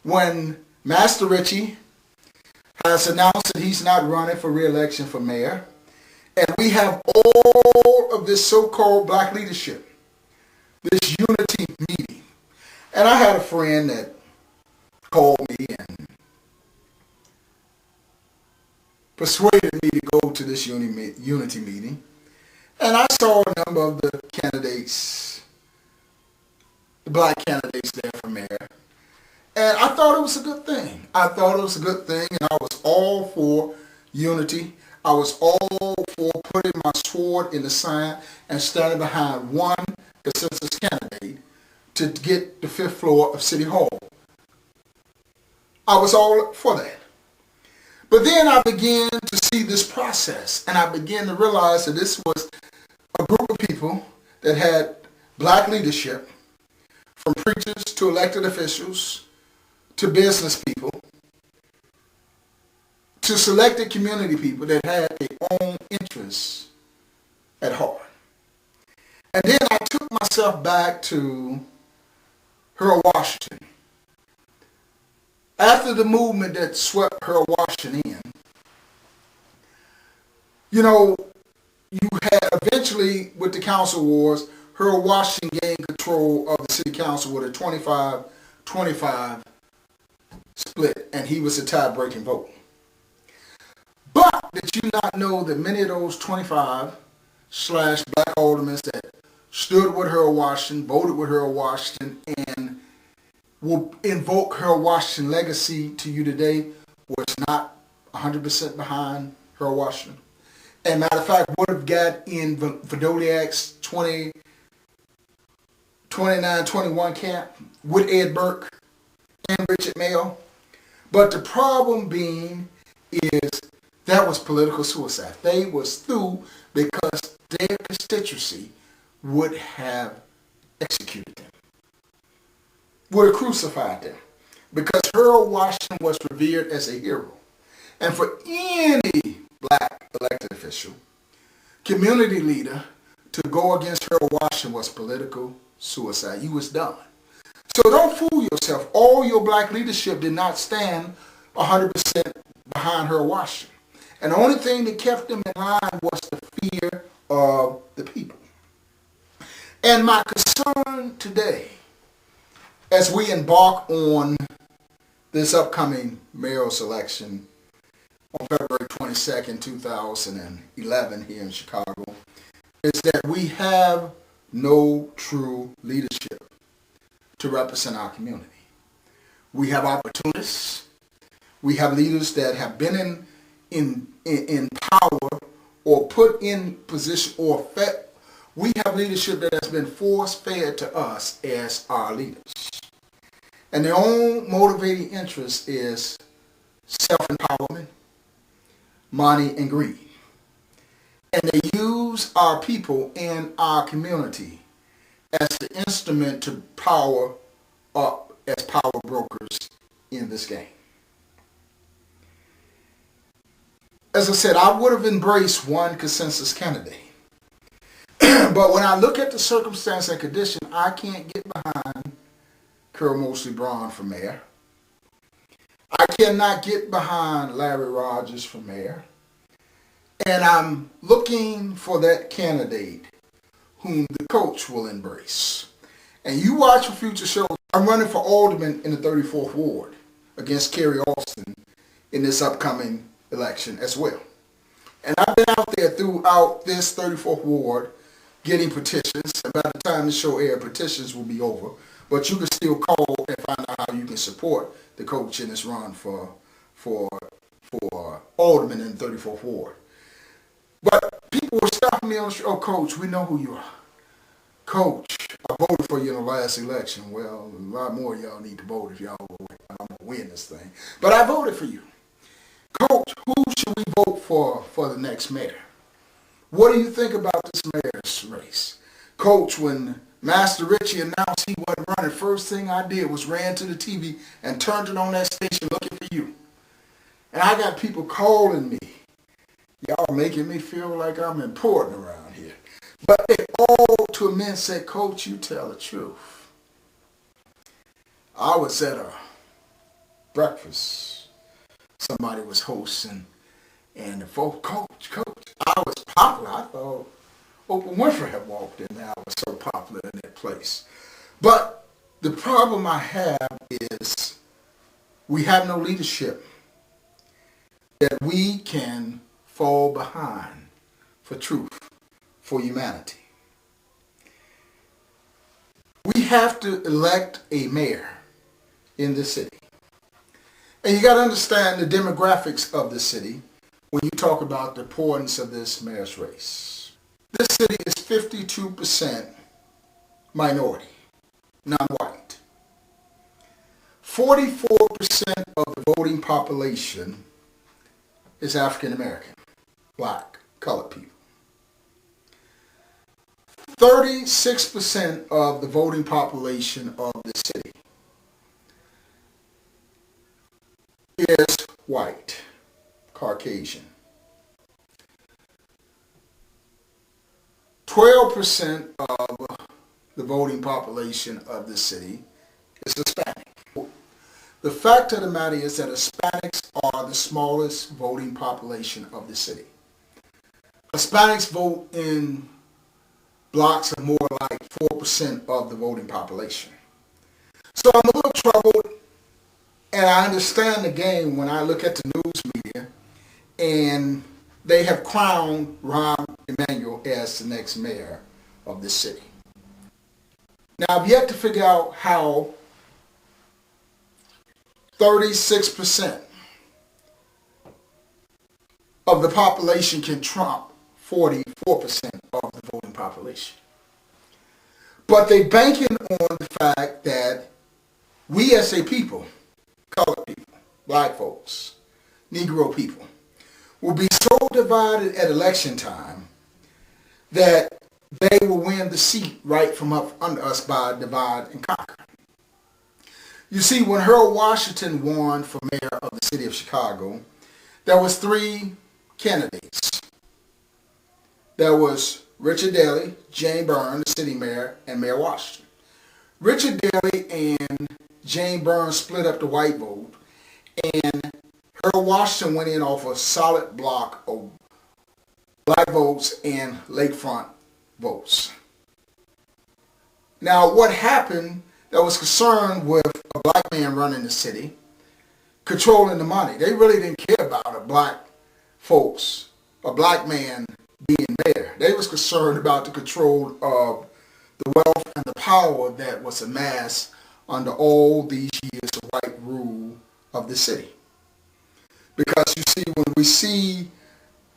when Master Richie has announced that he's not running for re-election for mayor, and we have all of this so-called black leadership, this unity meeting. And I had a friend that called me and persuaded me to go to this unity meeting. And I saw a number of the candidates, the black candidates there for mayor. And I thought it was a good thing. I thought it was a good thing, and I was all for unity. I was all for putting my sword in the sand and standing behind one consensus candidate to get the 5th floor of City Hall. I was all for that. But then I began to see this process, and I began to realize that this was a group of people that had black leadership, from preachers to elected officials to business people to selected community people that had their own interests at heart. And then I took myself back to Harold Washington. After the movement that swept Harold Washington in, you had eventually, with the council wars, Harold Washington gained control of the city council with a 25-25 split, and he was a tie-breaking vote. But did you not know that many of those 25 black aldermen that stood with Harold Washington, voted with Harold Washington, and will invoke Harold Washington legacy to you today, was not 100% behind Harold Washington? And matter of fact, would have got in Verdoliak's 29-21 camp with Ed Burke and Richard Mayo. But the problem being is that was political suicide. They was through because their constituency would have executed them, would have crucified them, because Harold Washington was revered as a hero. And for any black elected official, community leader, to go against Harold Washington was political suicide. You was done. So don't fool yourself. All your black leadership did not stand 100% behind Harold Washington. And the only thing that kept them in line was the fear of the people. And my concern today, as we embark on this upcoming mayor's election on February 22nd, 2011 here in Chicago, is that we have no true leadership to represent our community. We have opportunists. We have leaders that have been in power or put in position or fed. We have leadership that has been force-fed to us as our leaders. And their own motivating interest is self-empowerment, money, and greed. And they use our people in our community as the instrument to power up as power brokers in this game. As I said, I would have embraced one consensus candidate. But when I look at the circumstance and condition, I can't get behind Carol Mosley Braun for mayor. I cannot get behind Larry Rogers for mayor. And I'm looking for that candidate whom the coach will embrace. And you watch for future shows. I'm running for alderman in the 34th Ward against Kerry Austin in this upcoming election as well. And I've been out there throughout this 34th Ward getting petitions. And by the time the show airs, petitions will be over. But you can still call and find out how you can support the coach in this run for alderman in the 34th Ward. But people were stopping me on the street. Oh, Coach, we know who you are. Coach, I voted for you in the last election. Well, a lot more of y'all need to vote if y'all I'm going to win this thing. But I voted for you. Coach, who should we vote for the next mayor? What do you think about this mayor's race? Coach, when Master Richie announced he wasn't running, first thing I did was ran to the TV and turned it on that station looking for you. And I got people calling me. Y'all making me feel like I'm important around here. But they all to a man said, Coach, you tell the truth. I was at a breakfast. Somebody was hosting, and the folks, Coach, I was popular. I thought Oprah Winfrey had walked in there. I was so popular in that place. But the problem I have is we have no leadership that we can fall behind for truth, for humanity. We have to elect a mayor in the city. And you got to understand the demographics of the city when you talk about the importance of this mayor's race. This city is 52% minority, non-white. 44% of the voting population is African American, black, colored people. 36% of the voting population of the city is white, Caucasian. 12% of the voting population of the city is Hispanic. The fact of the matter is that Hispanics are the smallest voting population of the city. Hispanics vote in blocks of more like 4% of the voting population. So I'm a little troubled, and I understand the game when I look at the news media, and they have crowned Rahm Emanuel as the next mayor of the city. Now, I've yet to figure out how 36% of the population can trump 44% of the voting population. But they banking on the fact that we as a people, colored people, black folks, Negro people, will be so divided at election time that they will win the seat right from up under us by divide and conquer. You see, when Harold Washington won for mayor of the city of Chicago, there was 3 candidates. There was Richard Daley, Jane Byrne, the city mayor, and Mayor Washington. Richard Daley and Jane Byrne split up the white vote, and Harold Washington went in off a solid block of black votes and lakefront votes. Now, what happened, there was concern with a black man running the city, controlling the money. They really didn't care about a black man being mayor. They was concerned about the control of the wealth and the power that was amassed under all these years of white rule of the city. Because you see, when we see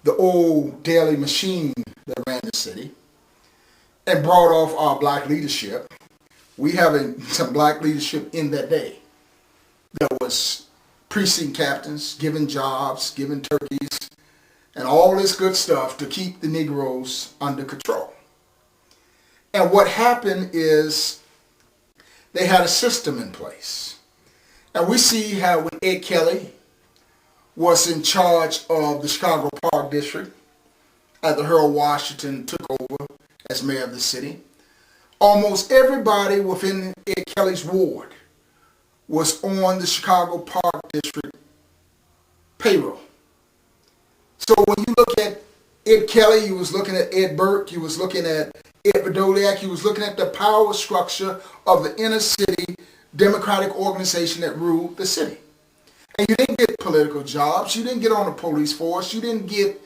the old Daley machine that ran the city and brought off our black leadership, we having some black leadership in that day. There was precinct captains giving jobs, giving turkeys, and all this good stuff to keep the Negroes under control. And what happened is they had a system in place. And we see how when Ed Kelly was in charge of the Chicago Park District after Harold Washington took over as mayor of the city, almost everybody within Ed Kelly's ward was on the Chicago Park District payroll. So when you look at Ed Kelly, you was looking at Ed Burke, you was looking at Ed Podolak, you was looking at the power structure of the inner city Democratic organization that ruled the city. And you didn't get political jobs, you didn't get on the police force, you didn't get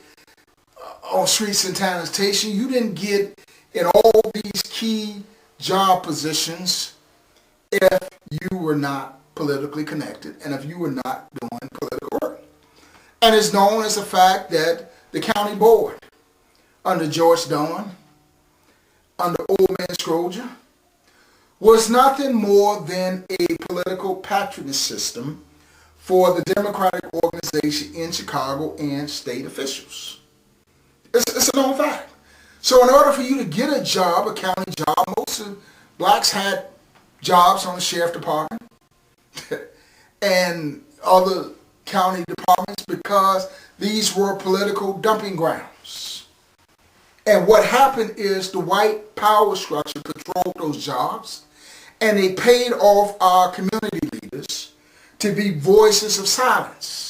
on streets and sanitation, you didn't get in all these key job positions if you were not politically connected and if you were not doing political work. And it's known as the fact that the county board under George Dunn, under Old Man Scroger, was nothing more than a political patronage system for the Democratic organization in Chicago and state officials. It's a known fact. So in order for you to get a job, a county job, most of blacks had jobs on the sheriff department and other county departments because these were political dumping grounds. And what happened is the white power structure controlled those jobs, and they paid off our community leaders to be voices of silence.